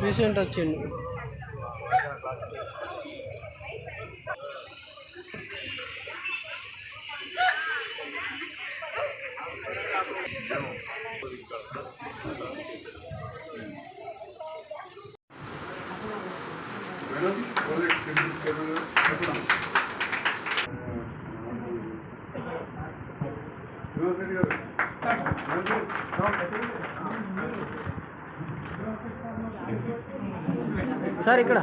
Recent వచ్చింది. Sir ఇక్కడ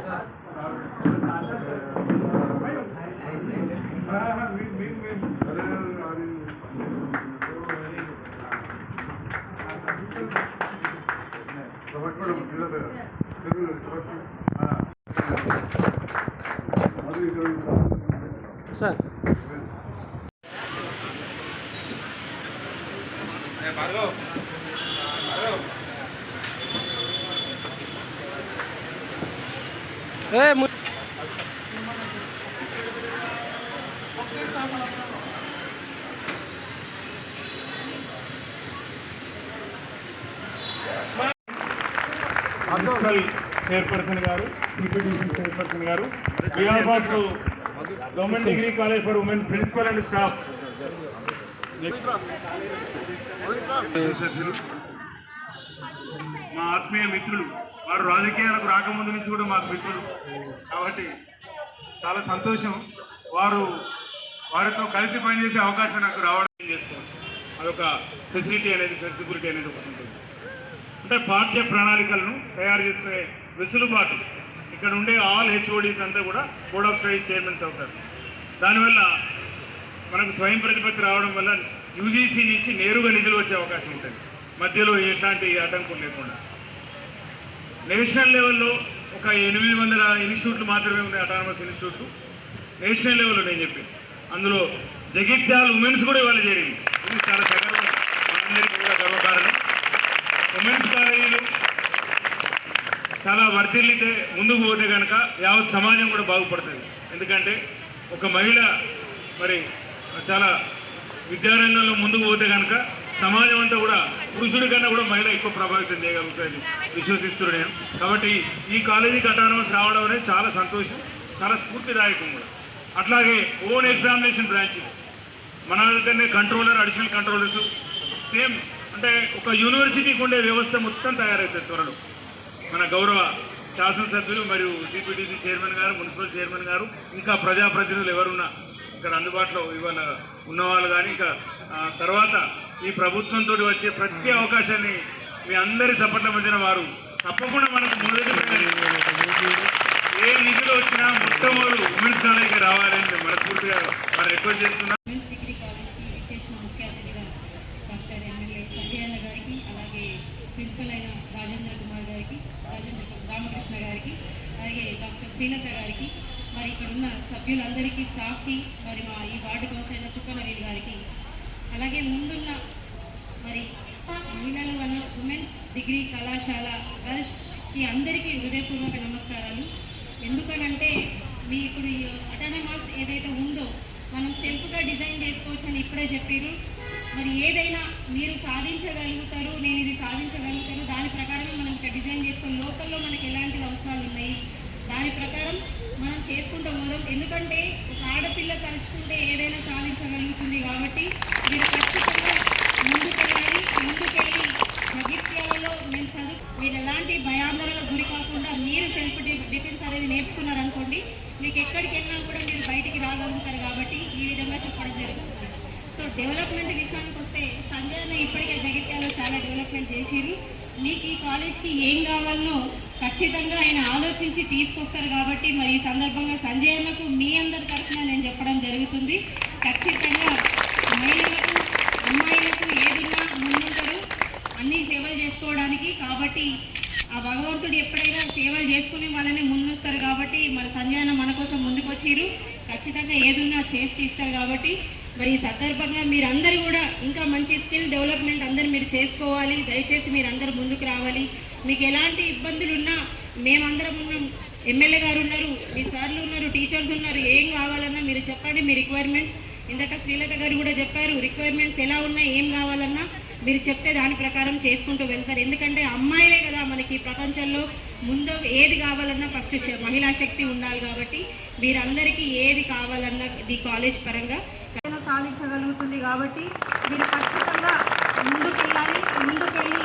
sir chairperson గారు, డిప్యూటీ చైర్పర్సన్ గారు, government degree college for women principal and staff, మా ఆత్మీయ మిత్రులు, వారు రాజకీయాలకు రాకముందు నుంచి కూడా మాకు మిత్రులు కాబట్టి చాలా సంతోషం. వారితో కలిసి పనిచేసే అవకాశం నాకు రావడం చేసుకోవచ్చు. అదొక ఫెసిలిటీ అనేది, ఫ్లెక్సిబిలిటీ అనేది ఒకటి ఉంటుంది. అంటే పాఠ్య ప్రణాళికలను తయారు చేసుకునే వెసులుబాటు ఇక్కడ ఉండే ఆల్ హెచ్ఓడీస్ అంతా కూడా బోర్డ్ ఆఫ్ స్టడీస్ చైర్మన్స్ అవుతారు. దానివల్ల మనకు స్వయం ప్రతిపత్తి రావడం వల్ల యూజీసీ నుంచి నేరుగా నిధులు వచ్చే అవకాశం ఉంటుంది, మధ్యలో ఎట్లాంటి ఆటంకం లేకుండా. నేషనల్ లెవెల్లో ఒక 800 ఇన్స్టిట్యూట్లు మాత్రమే ఉన్నాయి, అటానమస్ ఇన్స్టిట్యూట్లు నేషనల్ లెవెల్లో. నేను చెప్పి అందులో జగిత్యాల ఉమెన్స్ కూడా ఇవాళ జరిగింది. ఇది చాలా మనందరికీ కూడా గర్వకారణం. ఉమెన్స్ కాలేజీలు చాలా వర్ధిల్లితే, ముందుకు పోతే కనుక యావత్ సమాజం కూడా బాగుపడుతుంది. ఎందుకంటే ఒక మహిళ మరి చాలా విద్యారంగంలో ముందుకు పోతే కనుక సమాజం అంతా కూడా పురుషుడి కన్నా కూడా మహిళ ఎక్కువ ప్రభావితం చేయగలుగుతుంది విశ్వసిస్తున్నాను నేను. కాబట్టి ఈ కాలేజీకి అటానమస్ రావడం అనేది చాలా సంతోషం, చాలా స్ఫూర్తిదాయకం కూడా. అట్లాగే ఓన్ ఎగ్జామినేషన్ బ్రాంచ్ మన దగ్గరనే కంట్రోలర్, అడిషనల్ కంట్రోలర్స్ సేమ్ అంటే ఒక యూనివర్సిటీకి ఉండే వ్యవస్థ మొత్తం తయారవుతుంది త్వరలో. మన గౌరవ శాసనసభ్యులు మరియు సిపిడిసి చైర్మన్ గారు, మున్సిపల్ చైర్మన్ గారు, ఇంకా ప్రజాప్రతినిధులు ఎవరున్నా ఇక్కడ అందుబాటులో ఇవాళ ఉన్నవాళ్ళు కానీ, ఇంకా తర్వాత ఈ ప్రభుత్వంతో వచ్చే ప్రతి అవకాశాన్ని మీ అందరి చప్పట్ల మధ్యన వారు తప్పకుండా మనకు మొదటి ఏ నిధులు వచ్చినా మొట్టమొదటి ఉమెన్స్ కాలేజీకి రావాలని మేము మనస్ఫూర్తిగా వారు రిక్వెస్ట్ చేస్తున్నాం. ప్రిన్సిపల్ అయిన రాజేంద్ర కుమార్ గారికి, రామకృష్ణ గారికి, అలాగే డాక్టర్ శ్రీలత గారికి, మరి ఇక్కడ ఉన్న సభ్యులందరికీ, స్టాఫ్కి, మరి మా ఈ వార్డు కౌన్సిలర్ చుక్కనవీల్ గారికి, అలాగే ముందున్న మరి మహిళలు అన్న ఉమెన్స్ డిగ్రీ కళాశాల గర్ల్స్కి అందరికీ హృదయపూర్వక నమస్కారాలు. ఎందుకనంటే మీ ఇప్పుడు అటానమస్ ఏదైతే ఉందో మనం సెల్ఫ్గా డిజైన్ చేసుకోవచ్చు అని ఇప్పుడే చెప్పారు. మరి ఏదైనా మీరు సాధించగలుగుతారు, నేను ఇది సాధించగలుగుతాను, దాని ప్రకారమే మనం ఇక్కడ డిజైన్ చేసుకొని లోకల్లో మనకి ఎలాంటి అవసరాలు ఉన్నాయి దాని ప్రకారం మనం చేసుకుంటూ పోదాం. ఎందుకంటే ఒక ఆడపిల్ల తలుచుకుంటే ఏదైనా సాధించగలుగుతుంది కాబట్టి మీరు ఖచ్చితంగా ముందుకెళ్ళాలి. ముందుకెళ్ళి జగిత్యాలలో మేము మీరు ఎలాంటి భయాందోళనకు గురి కాకుండా మీరు సెల్ఫ్ డిఫెన్స్ అనేది నేర్చుకున్నారనుకోండి, మీకు ఎక్కడికి వెళ్ళినా కూడా మీరు బయటికి రాగలుగుతారు. కాబట్టి ఈ విధంగా చెప్పడం జరుగుతుంది. సో డెవలప్మెంట్ విషయానికి వస్తే సంజయ్ అన్న ఇప్పటికే జగిత్యాలలో చాలా డెవలప్మెంట్ చేసిరు. మీకు ఈ కాలేజ్కి ఏం కావాలనో ఖచ్చితంగా ఆయన ఆలోచించి తీసుకొస్తారు. కాబట్టి మరి ఈ సందర్భంగా సంజయ్ అన్నకు మీ అందరి తరఫున నేను చెప్పడం జరుగుతుంది. ఖచ్చితంగా మహిళలకు అమ్మాయిలకు ఏదైనా ముందుంటారు అన్ని సేవలు చేసుకోవడానికి. కాబట్టి ఆ భగవంతుడు ఎప్పుడైనా సేవలు చేసుకునే వాళ్ళని ముందుస్తారు. కాబట్టి మరి సంజయ్ అన్న మన కోసం ముందుకొచ్చిరు. ఖచ్చితంగా ఏదున్నా చేసి తీస్తారు. కాబట్టి మరి ఈ సందర్భంగా మీరందరూ కూడా ఇంకా మంచి స్కిల్ డెవలప్మెంట్ అందరూ మీరు చేసుకోవాలి. దయచేసి మీరందరూ ముందుకు రావాలి. మీకు ఎలాంటి ఇబ్బందులు ఉన్నా మేమందరం ఉన్నాం, ఎమ్మెల్యే గారు ఉన్నారు, మీ సార్లు ఉన్నారు, టీచర్స్ ఉన్నారు. ఏం కావాలన్నా మీరు చెప్పండి. మీ రిక్వైర్మెంట్స్ ఇందాక శ్రీలత గారు కూడా చెప్పారు. రిక్వైర్మెంట్స్ ఎలా ఉన్నా ఏం కావాలన్నా మీరు చెప్తే దాని ప్రకారం చేసుకుంటూ వెళ్తారు. ఎందుకంటే అమ్మాయిలే కదా మనకి ప్రపంచంలో ముందు ఏది కావాలన్నా ఫస్ట్ మహిళా శక్తి ఉండాలి. కాబట్టి మీరందరికీ ఏది కావాలన్నా ఈ కాలేజ్ పరంగా సాధించగలుగుతుంది. కాబట్టి మీరు ఖచ్చితంగా ముందుకెళ్ళాలి. ముందుకెళ్ళి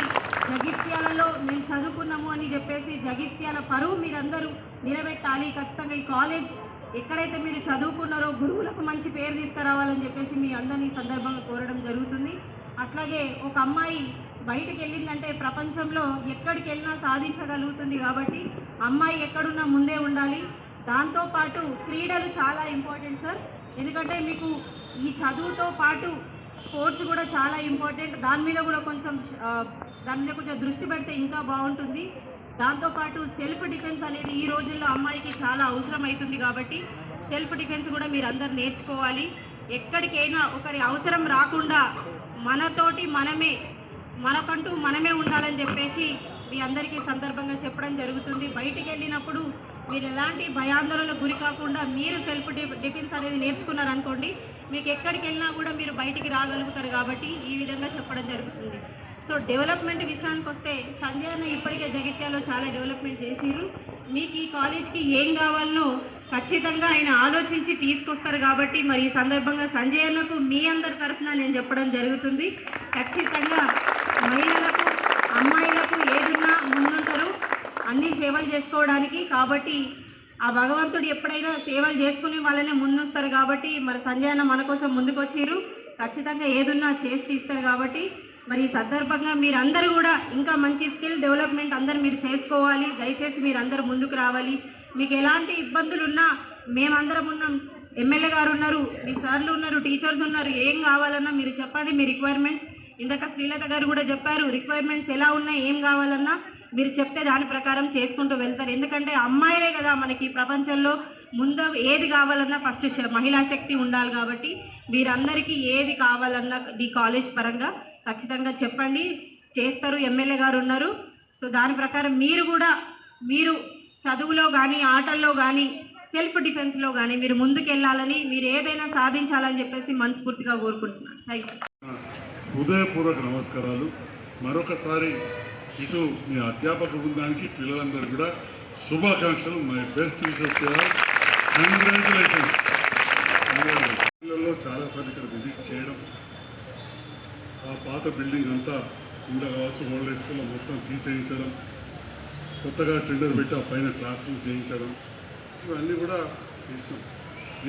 జగిత్యాలలో మేము చదువుకున్నాము అని చెప్పేసి జగిత్యాల పరువు మీరందరూ నిలబెట్టాలి. ఖచ్చితంగా ఈ కాలేజ్ ఎక్కడైతే మీరు చదువుకున్నారో గురువులకు మంచి పేరు తీసుకురావాలని చెప్పేసి మీ అందరినీ సందర్భంగా కోరడం జరుగుతుంది. అట్లాగే ఒక అమ్మాయి బయటకు వెళ్ళిందంటే ప్రపంచంలో ఎక్కడికి వెళ్ళినా సాధించగలుగుతుంది. కాబట్టి అమ్మాయి ఎక్కడున్నా ముందే ఉండాలి. దాంతోపాటు క్రీడలు చాలా ఇంపార్టెంట్ సార్. ఎందుకంటే మీకు ఈ చదువుతో పాటు స్పోర్ట్స్ కూడా చాలా ఇంపార్టెంట్. దాని మీద కొంచెం దృష్టి పెడితే ఇంకా బాగుంటుంది. దాంతోపాటు సెల్ఫ్ డిఫెన్స్ అనేది ఈ రోజుల్లో అమ్మాయికి చాలా అవసరం అవుతుంది. కాబట్టి సెల్ఫ్ డిఫెన్స్ కూడా మీరు అందరు నేర్చుకోవాలి. ఎక్కడికైనా ఒకరి అవసరం రాకుండా మనకంటూ మనమే ఉండాలని చెప్పేసి మీ అందరికీ సందర్భంగా చెప్పడం జరుగుతుంది. బయటికి వెళ్ళినప్పుడు మీరు ఎలాంటి భయాందోళనకు గురి కాకుండా మీరు సెల్ఫ్ డిఫెన్స్ అనేది నేర్చుకున్నారనుకోండి, మీకు ఎక్కడికి వెళ్ళినా కూడా మీరు బయటికి రాగలుగుతారు. కాబట్టి ఈ విధంగా చెప్పడం జరుగుతుంది. సో డెవలప్మెంట్ విషయానికి వస్తే సంజయ్ అన్న ఇప్పటికే జగిత్యాలలో చాలా డెవలప్మెంట్ చేసిరు. మీకు ఈ కాలేజ్కి ఏం కావాలనో ఖచ్చితంగా ఆయన ఆలోచించి తీసుకొస్తారు. కాబట్టి మరి ఈ సందర్భంగా సంజయ్ అన్నకు మీ అందరి తరఫున నేను చెప్పడం జరుగుతుంది. ఖచ్చితంగా మహిళలకు అమ్మాయిలకు ఏదున్నా ముందుంటారు అన్ని సేవలు చేసుకోవడానికి. కాబట్టి ఆ భగవంతుడు ఎప్పుడైనా సేవలు చేసుకునే వాళ్ళనే ముందుస్తారు. కాబట్టి మరి సంజయ్ అన్న మన కోసం ముందుకు వచ్చిర్రు. ఖచ్చితంగా ఏదున్నా చేసి తీస్తారు. కాబట్టి మరి ఈ సందర్భంగా మీరందరూ కూడా ఇంకా మంచి స్కిల్ డెవలప్మెంట్ అందరూ మీరు చేసుకోవాలి. దయచేసి మీరందరూ ముందుకు రావాలి. మీకు ఎలాంటి ఇబ్బందులు ఉన్నా మేమందరం ఉన్నాం, ఎమ్మెల్యే గారు ఉన్నారు, మీ సార్లు ఉన్నారు, టీచర్స్ ఉన్నారు. ఏం కావాలన్నా మీరు చెప్పండి. మీ రిక్వైర్మెంట్స్ ఇందాక శ్రీలత గారు కూడా చెప్పారు. రిక్వైర్మెంట్స్ ఎలా ఉన్నా ఏం కావాలన్నా మీరు చెప్తే దాని ప్రకారం చేసుకుంటూ వెళ్తారు. ఎందుకంటే అమ్మాయిలే కదా మనకి ప్రపంచంలో ముందు ఏది కావాలన్నా ఫస్ట్ మహిళా శక్తి ఉండాలి. కాబట్టి మీరందరికీ ఏది కావాలన్నా ఈ కాలేజ్ పరంగా ఖచ్చితంగా చెప్పండి, చేస్తారు. ఎమ్మెల్యే గారు ఉన్నారు. సో దాని ప్రకారం మీరు చదువులో కానీ ఆటల్లో కానీ సెల్ఫ్ డిఫెన్స్లో కానీ మీరు ముందుకెళ్ళాలని, మీరు ఏదైనా సాధించాలని చెప్పేసి మనస్ఫూర్తిగా కోరుకుంటున్నాను. Thank you. హృదయపూర్వక నమస్కారాలు. మరొకసారి ఇటు మీ అధ్యాపక బృందానికి పిల్లలందరూ కూడా శుభాకాంక్షలు. మై బెస్ట్ విషెస్ చేయాలి. కంగ్రాచులేషన్స్. పిల్లల్లో చాలాసార్లు ఇక్కడ విజిట్ చేయడం, ఆ పాత బిల్డింగ్ అంతా ఇంకా కావచ్చు ఓల్డ్ ఏజ్ స్కూల్లో మొత్తం తీసేయించడం, కొత్తగా టెండర్ పెట్టి ఆ పైన క్లాస్ రూమ్ చేయించడం, ఇవన్నీ కూడా చేస్తాం.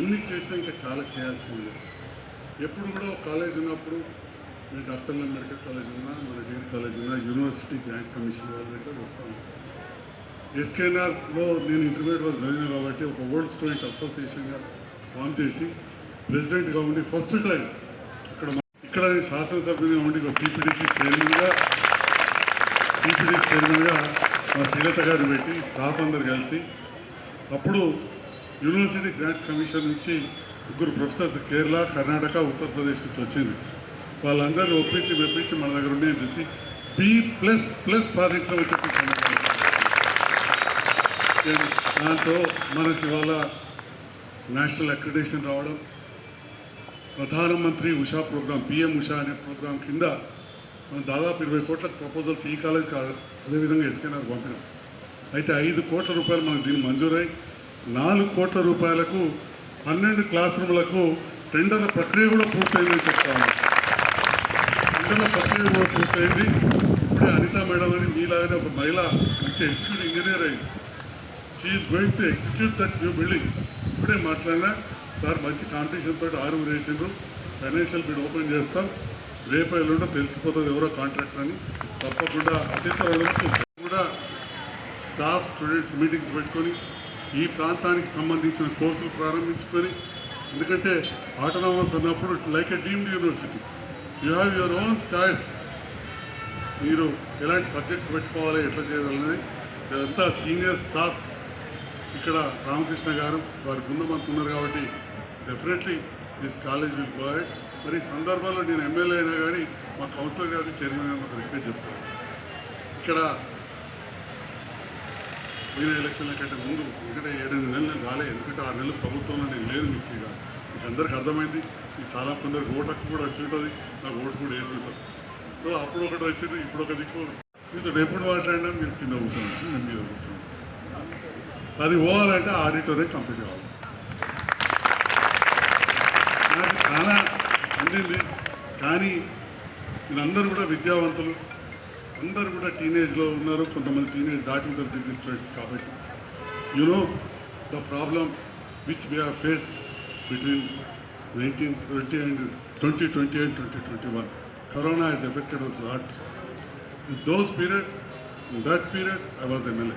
ఎన్ని చేసినా ఇంకా చాలా చేయాల్సి ఉంది. ఎప్పుడు కూడా ఒక కాలేజ్ ఉన్నప్పుడు మీ డాక్టర్ల మెడికల్ కాలేజ్ ఉన్నా, మన డిగ్రీ కాలేజ్ ఉన్నా, యూనివర్సిటీ గ్రాంట్ కమిషన్ వాళ్ళ దగ్గర వస్తాను. ఎస్కేఎన్ఆర్లో నేను ఇంటర్మీడియట్ వరకు చదివినా కాబట్టి ఒక ఓల్డ్ స్టూడెంట్ అసోసియేషన్గా ఫామ్ చేసి ప్రెసిడెంట్గా ఉండి ఫస్ట్ టైం ఇక్కడ నేను శాసనసభ్యునిగా ఉండి ఒక సిపిడిసి చైర్మన్గా మా శ్రీలత గారిని పెట్టి స్టాఫ్ అందరు కలిసి అప్పుడు యూనివర్సిటీ గ్రాంట్స్ కమిషన్ నుంచి 3 ప్రొఫెసర్స్ కేరళ, కర్ణాటక, ఉత్తరప్రదేశ్ నుంచి వచ్చింది. వాళ్ళందరూ మెప్పించి మన దగ్గర ఉండేది చేసి B++ సాధించమని చెప్పి దాంతో మనకి ఇవాళ నేషనల్ అక్రిడేషన్ రావడం, ప్రధానమంత్రి ఉషా ప్రోగ్రాం పిఎం ఉషా అనే ప్రోగ్రాం కింద మనం దాదాపు 20 కోట్లకు ప్రపోజల్స్ ఈ కాలేజ్ అదేవిధంగా ఎస్కేఆర్ పంపినాం. అయితే 5 కోట్ల రూపాయలు మనకు దీన్ని మంజూరై 4 కోట్ల రూపాయలకు 12 క్లాస్ రూమ్లకు టెండర్ల ప్రక్రియ కూడా పూర్తయిందని చెప్తాను. టెండర్ల ప్రక్రియ కూడా పూర్తయింది. ఇప్పుడే అనిత మేడం అని మీలాగానే ఒక మహిళ మంచి ఎగ్జిక్యూటివ్ ఇంజనీర్ అయింది. She's going to execute that new building. ఇప్పుడే మాట్లాడినా సార్ మంచి కాంపిటీషన్ తోటి 6 వేసిండ్రు, ఫైనాన్షియల్ బిడ్ ఓపెన్ చేస్తాం, రేపు ఎల్లుండో తెలిసిపోతుంది ఎవరో కాంట్రాక్టర్ అని. తప్పకుండా అతిథులకు కూడా స్టాఫ్ స్టూడెంట్స్ మీటింగ్స్ పెట్టుకొని ఈ ప్రాంతానికి సంబంధించిన కోర్సులు ప్రారంభించుకొని, ఎందుకంటే ఆటోనామస్ అన్నప్పుడు like a deemed university you have your own choice. మీరు ఎలాంటి సబ్జెక్ట్స్ పెట్టుకోవాలి, ఎట్లా చేయాలనేది ఇదంతా సీనియర్ స్టాఫ్ ఇక్కడ రామకృష్ణ గారు వారి బృందమంతా ఉన్నారు కాబట్టి definitely this college will provide. మరి ఈ సందర్భంలో నేను ఎమ్మెల్యే అయినా కానీ మా కౌన్సిలర్ గారి చైర్మన్ గారు ఒక రిక్వెస్ట్ చెప్తాను. ఇక్కడ పోయిన ఎలక్షన్ల కంటే ముందు ఎందుకంటే 7-8 నెలలు రాలేదు, ఎందుకంటే 6 నెలలు ప్రభుత్వంలో నేను లేదు. మీకు అందరికీ అర్థమైంది. మీకు చాలా కొందరికి ఓటు హక్కు కూడా వచ్చి ఉంటుంది, నాకు ఓటు కూడా వేసి ఉంటుంది. సో అప్పుడు ఒకటి వచ్చింది, ఇప్పుడు ఒక దిక్కు. మీతో ఎప్పుడు మాట్లాడినా మీరు కింద కూర్చోండి, నేను మీద కూర్చోండి. అది పోవాలంటే ఆడిటోరే కంప్లీట్ కావాలి. నాకు చాలా అందింది, కానీ వీళ్ళందరూ కూడా విద్యావంతులు, అందరూ కూడా టీనేజ్లో ఉన్నారు, కొంతమంది టీనేజ్ దాటి ఉంటారు డిగ్రీ స్టూడెంట్స్. కాబట్టి you know the problem which we have faced between 1920 and 2020 and 2021. Corona has affected us a lot. In those period, in that period, I was MLA.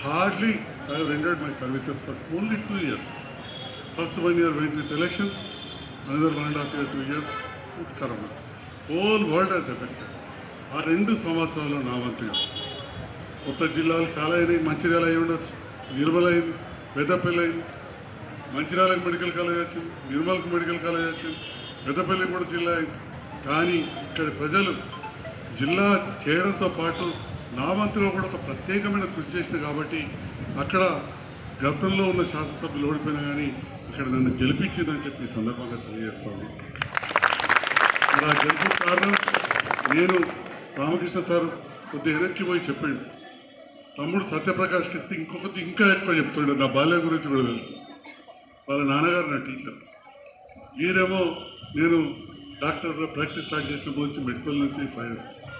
Hardly I have rendered my services for only 2 years. First 1 year went with election, another 1.5 years, 2 years with Corona. Whole world has affected. ఆ 2 సంవత్సరాలు నా వంతుగా కొత్త జిల్లాలు చాలా అయినాయి. మంచిర్యాల అయి ఉండొచ్చు, నిర్మల్ అయింది, పెద్దపల్లి అయింది, మంచిర్యాలకు మెడికల్ కాలేజ్ వచ్చింది, నిర్మల్కి మెడికల్ కాలేజ్ వచ్చింది, పెద్దపల్లి కూడా జిల్లా అయింది. కానీ ఇక్కడ ప్రజలు జిల్లా చేయడంతో పాటు నా వంతుగా కూడా ఒక ప్రత్యేకమైన కృషి చేసింది. కాబట్టి అక్కడ గతంలో ఉన్న శాసనసభ్యులు ఓడిపోయినా కానీ ఇక్కడ నన్ను గెలిపించిందని చెప్పి ఈ సందర్భంగా తెలియజేస్తాను. మరి ఆ గెలుపు కారణం నేను రామకృష్ణ సార్ కొద్దిగా వెనక్కి పోయి చెప్పాడు, తమ్ముడు సత్యప్రకాష్కి ఇస్తే ఇంకొకటి ఇంకా ఎక్కువ చెప్తాడు. నా బాల్యం గురించి కూడా తెలుసు. వాళ్ళ నాన్నగారు నా టీచర్. వీరేమో నేను డాక్టర్గా ప్రాక్టీస్ స్టార్ట్ చేసినప్పటి నుంచి మెడికల్ నుంచి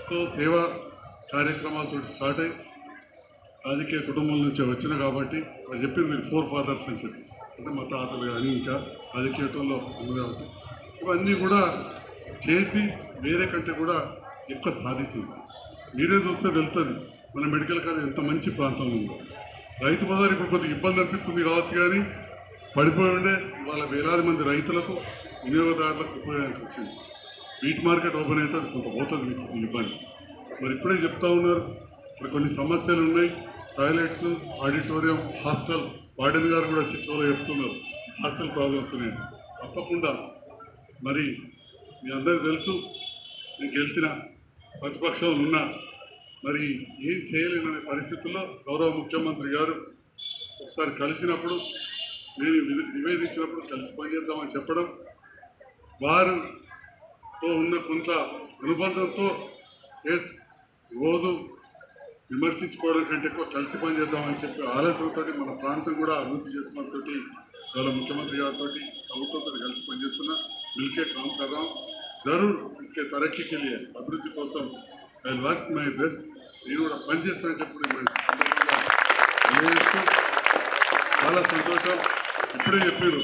సో సేవా కార్యక్రమాలతో స్టార్ట్ అయ్యి రాజకీయ కుటుంబం నుంచి వచ్చిన కాబట్టి వాళ్ళు చెప్పింది మీరు 4 ఫాదర్స్ అని చెప్పి, అంటే మా తాతలు కానీ ఇంకా రాజకీయంలో ఉంది కాబట్టి ఇవన్నీ కూడా చేసి వేరే కంటే కూడా ఎక్కువ సాధించింది. మీరే చూస్తే వెళ్తుంది మన మెడికల్ కాలేజ్ ఎంత మంచి ప్రాంతం ఉందో. రైతు బజార్ ఇప్పుడు కొద్దిగా ఇబ్బంది అనిపిస్తుంది కావచ్చు, కానీ పడిపోయి ఉండే ఇవాళ వేలాది మంది రైతులకు వినియోగదారులకు ఉపయోగానికి వచ్చింది. వీట్ మార్కెట్ ఓపెన్ అయితే అది కొంత పోతుంది మీకు ఇబ్బంది. మరి ఇప్పుడే చెప్తా ఉన్నారు ఇక్కడ కొన్ని సమస్యలు ఉన్నాయి. టాయిలెట్స్, ఆడిటోరియం, హాస్టల్ వార్డెన్ గారు కూడా చిచ్చోలో చెప్తున్నారు హాస్టల్ ప్రాబ్లమ్స్ ఉన్నాయి. తప్పకుండా మరి మీ అందరికీ తెలుసు, నేను గెలిచిన ప్రతిపక్షంలో ఉన్నా మరి ఏం చేయలేననే పరిస్థితుల్లో గౌరవ ముఖ్యమంత్రి గారు ఒకసారి కలిసినప్పుడు నేను నివేదించినప్పుడు కలిసి పనిచేద్దామని చెప్పడం, వారితో ఉన్న కొంత అనుబంధంతో రోజు విమర్శించుకోవడం కంటే ఎక్కువ కలిసి పనిచేద్దామని చెప్పి ఆలోచనతో మన ప్రాంతం కూడా అభివృద్ధి చేసుకోవడంతో గౌరవ ముఖ్యమంత్రి గారితో ప్రభుత్వంతో కలిసి పనిచేస్తున్నా. మిల్కే కామ్ కర్రాం జరూర్ ఇసుకే తరక్కి लिए అభివృద్ధి కోసం ఐ వర్క్ మై బెస్ట్. నేను కూడా పనిచేస్తానని చెప్పి చాలా సంతోషం. ఇప్పుడే చెప్పారు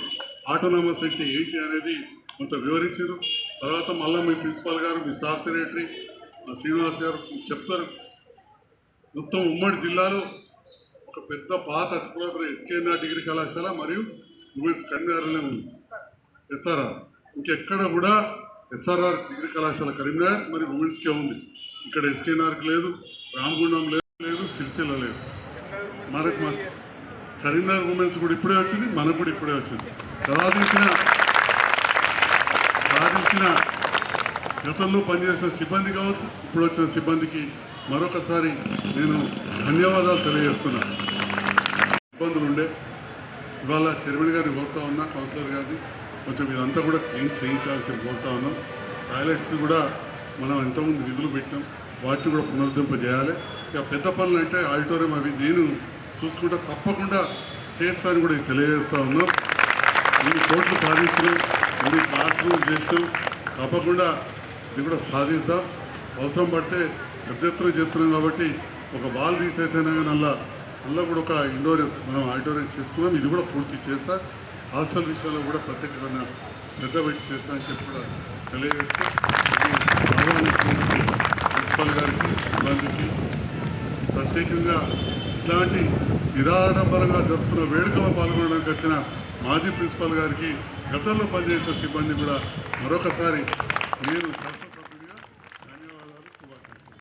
ఆటోనామస్ అంటే ఏంటి అనేది కొంత వివరించారు. తర్వాత మళ్ళీ మీ ప్రిన్సిపాల్ గారు, మీ స్టాఫ్ సెక్రటరీ శ్రీనివాస్ గారు చెప్తారు. మొత్తం ఉమ్మడి జిల్లాలో ఒక పెద్ద పాత అతిపురాతన ఎస్కేఆర్ డిగ్రీ కళాశాల మరియు ఉమెన్స్ కరీంనగర్లోనే ఉంది. ఎస్ఆర్ఆర్ ఇంకెక్కడ కూడా ఎస్ఆర్ఆర్ డిగ్రీ కళాశాల కరీంనగర్ మరియు ఉమెన్స్కే ఉంది. ఇక్కడ ఎస్కేఆర్కి లేదు, రామగుండం లేదు, సిరిసిల్ల లేదు. మనకు కరీంనగర్ ఉమెన్స్ కూడా ఇప్పుడే వచ్చింది, మనకు కూడా ఇప్పుడే వచ్చింది. సాధించిన గతంలో పనిచేసిన సిబ్బంది కావచ్చు, ఇప్పుడు వచ్చిన సిబ్బందికి మరొకసారి నేను ధన్యవాదాలు తెలియజేస్తున్నాను. ఇబ్బందులు ఉండే ఇవాళ చైర్మన్ గారిని కోరుతా ఉన్నా, కౌన్సిలర్ గారిని కొంచెం ఇదంతా కూడా క్లీన్ చేయించాల్సి కోరుతా ఉన్నాం. టాయిలెట్స్ కూడా మనం ఎంతోమంది నిధులు పెట్టాం, వాటిని కూడా పునరుద్ధరింపజేయాలి. ఇక పెద్ద పనులు అంటే ఆడిటోరియం అవి నేను చూసుకుంటా తప్పకుండా చేస్తానని కూడా తెలియజేస్తా ఉన్నాం. ఇన్ని కోట్లు సాధిస్తున్నాం, ఇన్ని క్లాస్ రూమ్ చేస్తాం, తప్పకుండా ఇది కూడా సాధిస్తాం. అవసరం పడితే పెద్ద ఎత్తున చేస్తున్నాం కాబట్టి ఒక వాల్ తీసేసినా కానీ అలా కూడా ఒక ఇండోర్ మనం ఆడిటోరియం చేసుకున్నాం. ఇది కూడా పూర్తి చేస్తా. హాస్టల్ విషయంలో కూడా ప్రత్యేకమైన శ్రద్ధ పెట్టి చేస్తా అని చెప్పి కూడా తెలియజేస్తూ ప్రిన్సిపల్ గారికి సిబ్బందికి ప్రత్యేకంగా ఇట్లాంటి నిరాడంబరంగా జరుపుతున్న వేడుకలో పాల్గొనడానికి వచ్చిన మాజీ ప్రిన్సిపల్ గారికి, గతంలో పనిచేసే సిబ్బంది కూడా మరొకసారి నేను